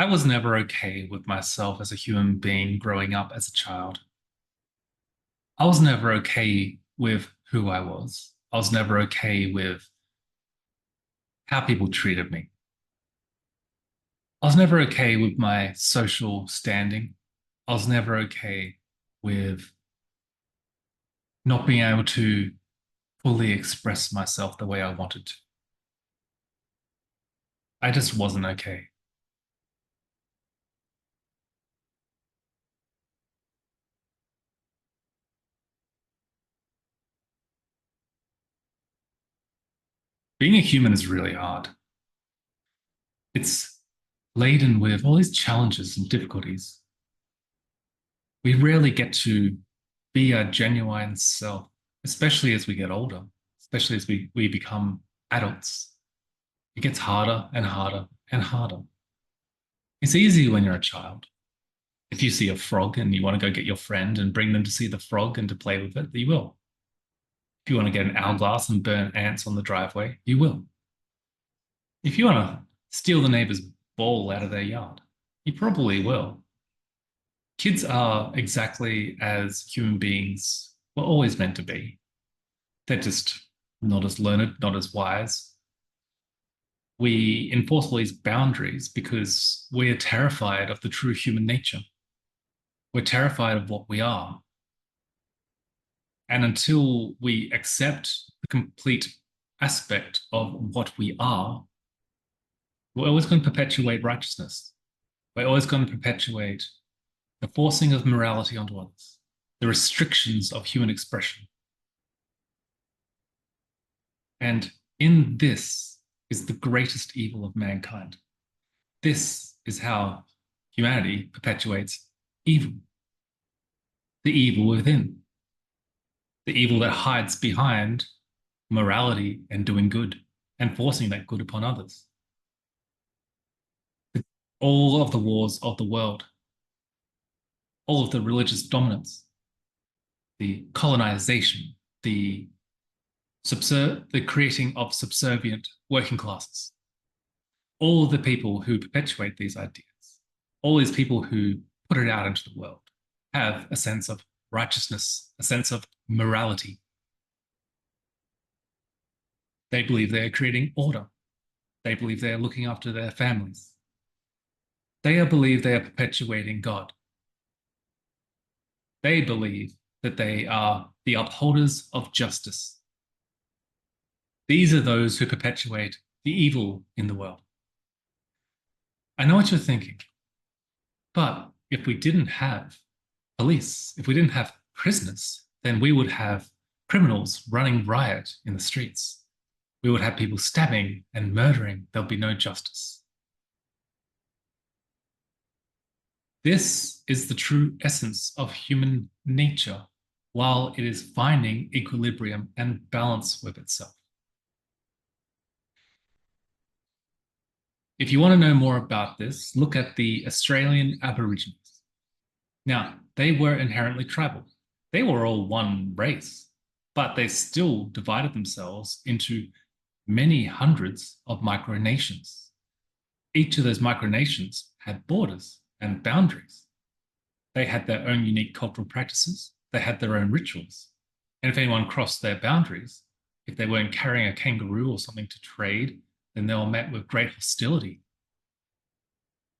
I was never okay with myself as a human being growing up as a child. I was never okay with who I was. I was never okay with how people treated me. I was never okay with my social standing. I was never okay with not being able to fully express myself the way I wanted to. I just wasn't okay. Being a human is really hard. It's laden with all these challenges and difficulties. We rarely get to be our genuine self, especially as we get older, especially as we become adults. It gets harder and harder and harder. It's easy when you're a child. If you see a frog and you want to go get your friend and bring them to see the frog and to play with it, you will. If you want to get an hourglass and burn ants on the driveway, you will. If you want to steal the neighbor's ball out of their yard, you probably will. Kids are exactly as human beings were always meant to be. They're just not as learned, not as wise. We enforce all these boundaries because we are terrified of the true human nature. We're terrified of what we are. And until we accept the complete aspect of what we are, we're always going to perpetuate righteousness. We're always going to perpetuate the forcing of morality onto others, the restrictions of human expression. And in this is the greatest evil of mankind. This is how humanity perpetuates evil, the evil within, the evil that hides behind morality and doing good and forcing that good upon others. All of the wars of the world, all of the religious dominance, the colonization, the creating of subservient working classes, all of the people who perpetuate these ideas, all these people who put it out into the world have a sense of righteousness, a sense of morality. They believe they are creating order. They believe they are looking after their families. They believe they are perpetuating God. They believe that they are the upholders of justice. These are those who perpetuate the evil in the world. I know what you're thinking, but if we didn't have police, if we didn't have prisoners, then we would have criminals running riot in the streets. We would have people stabbing and murdering. There'll be no justice. This is the true essence of human nature while it is finding equilibrium and balance with itself. If you want to know more about this, look at the Australian Aborigines. Now, they were inherently tribal. They were all one race, but they still divided themselves into many hundreds of micronations. Each of those micronations had borders and boundaries. They had their own unique cultural practices. They had their own rituals. And if anyone crossed their boundaries, if they weren't carrying a kangaroo or something to trade, then they were met with great hostility.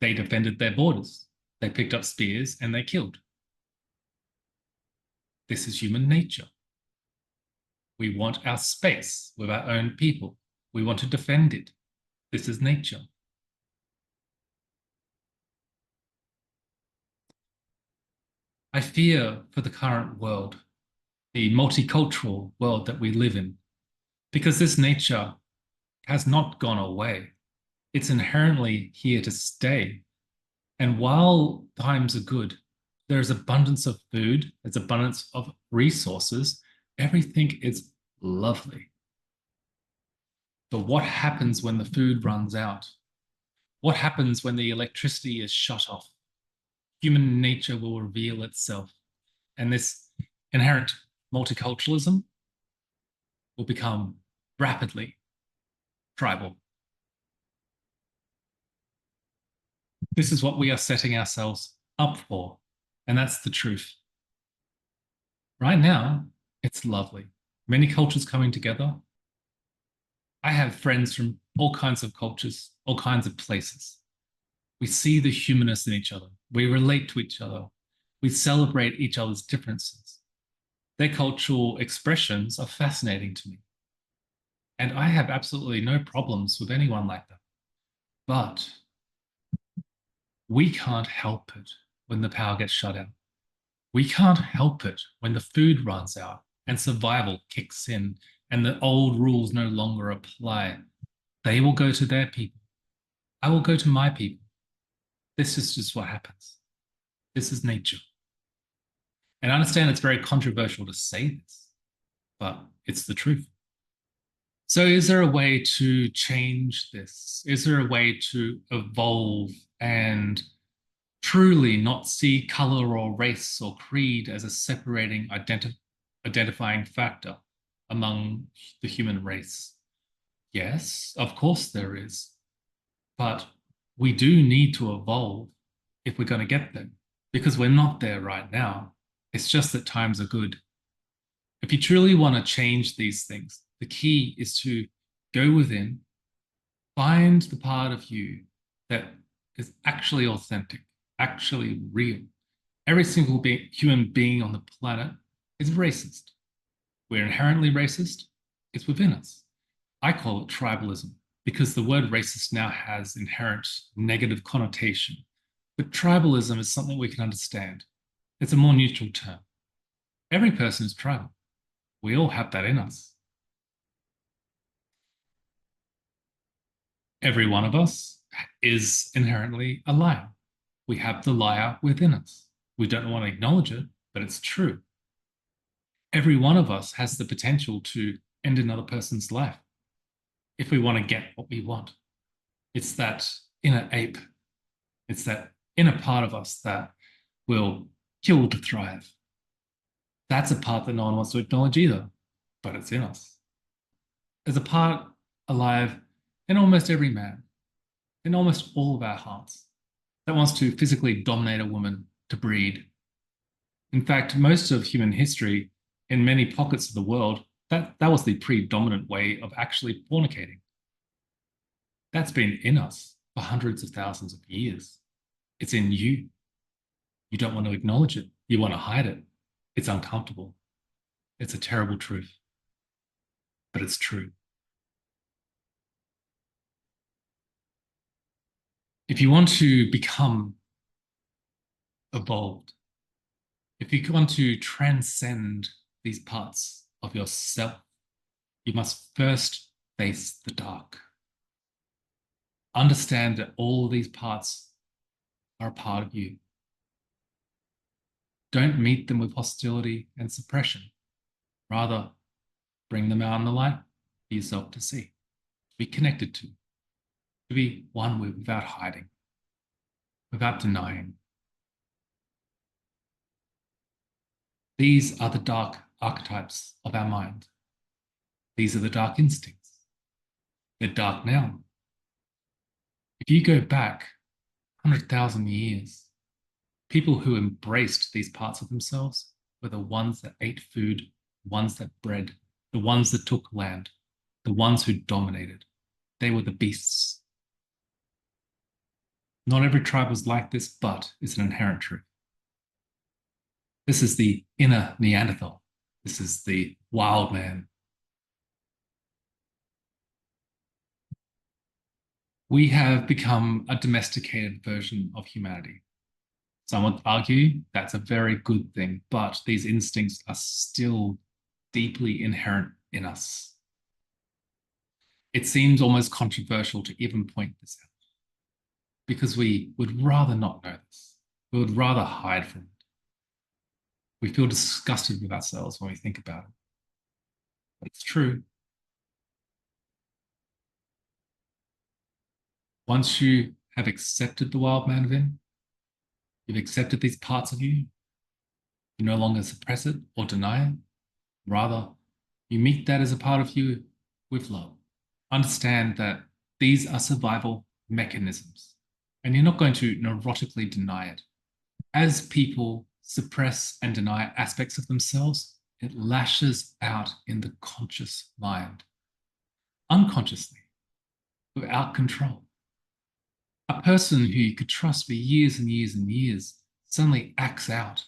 They defended their borders. They picked up spears and they killed. This is human nature. We want our space with our own people. We want to defend it. This is nature. I fear for the current world, the multicultural world that we live in, because this nature has not gone away. It's inherently here to stay. And while times are good, there's abundance of food, there's abundance of resources, everything is lovely. But what happens when the food runs out? What happens when the electricity is shut off? Human nature will reveal itself. And this inherent multiculturalism will become rapidly tribal. This is what we are setting ourselves up for. And that's the truth. Right now, it's lovely. Many cultures coming together. I have friends from all kinds of cultures, all kinds of places. We see the humanness in each other. We relate to each other. We celebrate each other's differences. Their cultural expressions are fascinating to me. And I have absolutely no problems with anyone like that. But we can't help it when the power gets shut out. We can't help it when the food runs out and survival kicks in and the old rules no longer apply. They will go to their people. I will go to my people. This is just what happens. This is nature. And I understand it's very controversial to say this, but it's the truth. So, is there a way to change this? Is there a way to evolve and truly not see color or race or creed as a separating identifying factor among the human race? Yes, of course there is. But we do need to evolve if we're going to get there because we're not there right now. It's just that times are good. If you truly want to change these things, the key is to go within, find the part of you that is actually authentic, actually real. Every single human being on the planet is racist. We're inherently racist. It's within us. I call it tribalism because the word racist now has inherent negative connotation. But tribalism is something we can understand. It's a more neutral term. Every person is tribal. We all have that in us. Every one of us is inherently a liar. We have the liar within us. We don't want to acknowledge it, but it's true. Every one of us has the potential to end another person's life if we want to get what we want. It's that inner ape. It's that inner part of us that will kill to thrive. That's a part that no one wants to acknowledge either, but it's in us. There's a part alive in almost every man, in almost all of our hearts, that wants to physically dominate a woman to breed. In fact, most of human history, in many pockets of the world, that was the predominant way of actually fornicating. That's been in us for hundreds of thousands of years. It's in you. You don't want to acknowledge it. You want to hide it. It's uncomfortable. It's a terrible truth, but it's true. If you want to become evolved, if you want to transcend these parts of yourself, you must first face the dark. Understand that all these parts are a part of you. Don't meet them with hostility and suppression. Rather, bring them out in the light for yourself to see, to be connected to be one with without hiding, without denying. These are the dark archetypes of our mind. These are the dark instincts. They're dark now. If you go back 100,000 years, people who embraced these parts of themselves were the ones that ate food, the ones that bred, the ones that took land, the ones who dominated. They were the beasts. Not every tribe was like this, but it's an inherent truth. This is the inner Neanderthal. This is the wild man. We have become a domesticated version of humanity. Some would argue that's a very good thing, but these instincts are still deeply inherent in us. It seems almost controversial to even point this out because we would rather not know this. We would rather hide from it. We feel disgusted with ourselves when we think about it. But it's true. Once you have accepted the wild man within, you've accepted these parts of you, you no longer suppress it or deny it. Rather, you meet that as a part of you with love. Understand that these are survival mechanisms. And you're not going to neurotically deny it. As people suppress and deny aspects of themselves, it lashes out in the conscious mind, unconsciously, without control. A person who you could trust for years and years and years suddenly acts out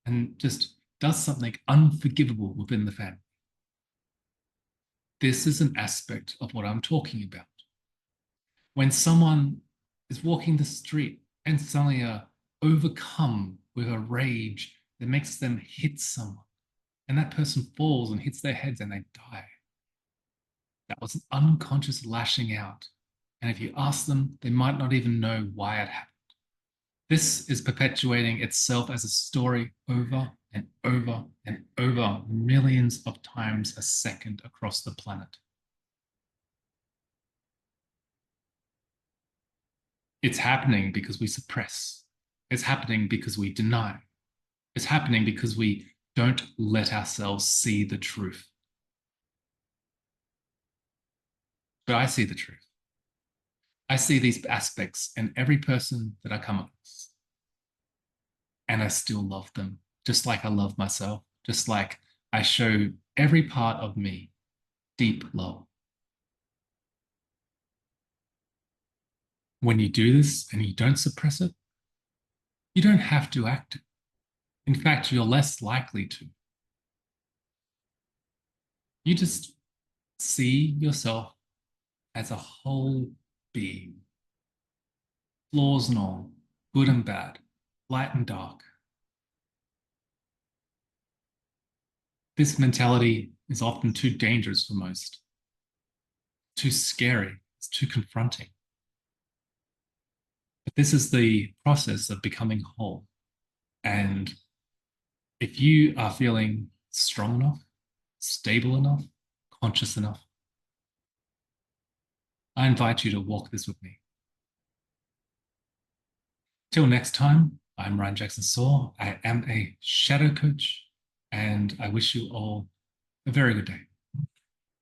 and just does something unforgivable within the family. This is an aspect of what I'm talking about. When someone is walking the street and suddenly are overcome with a rage that makes them hit someone, and that person falls and hits their heads and they die. That was an unconscious lashing out. And if you ask them, they might not even know why it happened. This is perpetuating itself as a story over and over and over millions of times a second across the planet. It's happening because we suppress. It's happening because we deny. It's happening because we don't let ourselves see the truth. But I see the truth. I see these aspects in every person that I come across. And I still love them, just like I love myself, just like I show every part of me deep love. When you do this and you don't suppress it, you don't have to act it. In fact, you're less likely to. You just see yourself as a whole being, flaws and all, good and bad, light and dark. This mentality is often too dangerous for most, too scary, it's too confronting. But this is the process of becoming whole. And if you are feeling strong enough, stable enough, conscious enough, I invite you to walk this with me. Till next time, I'm Ryan Jackson Saw. I am a shadow coach, and I wish you all a very good day.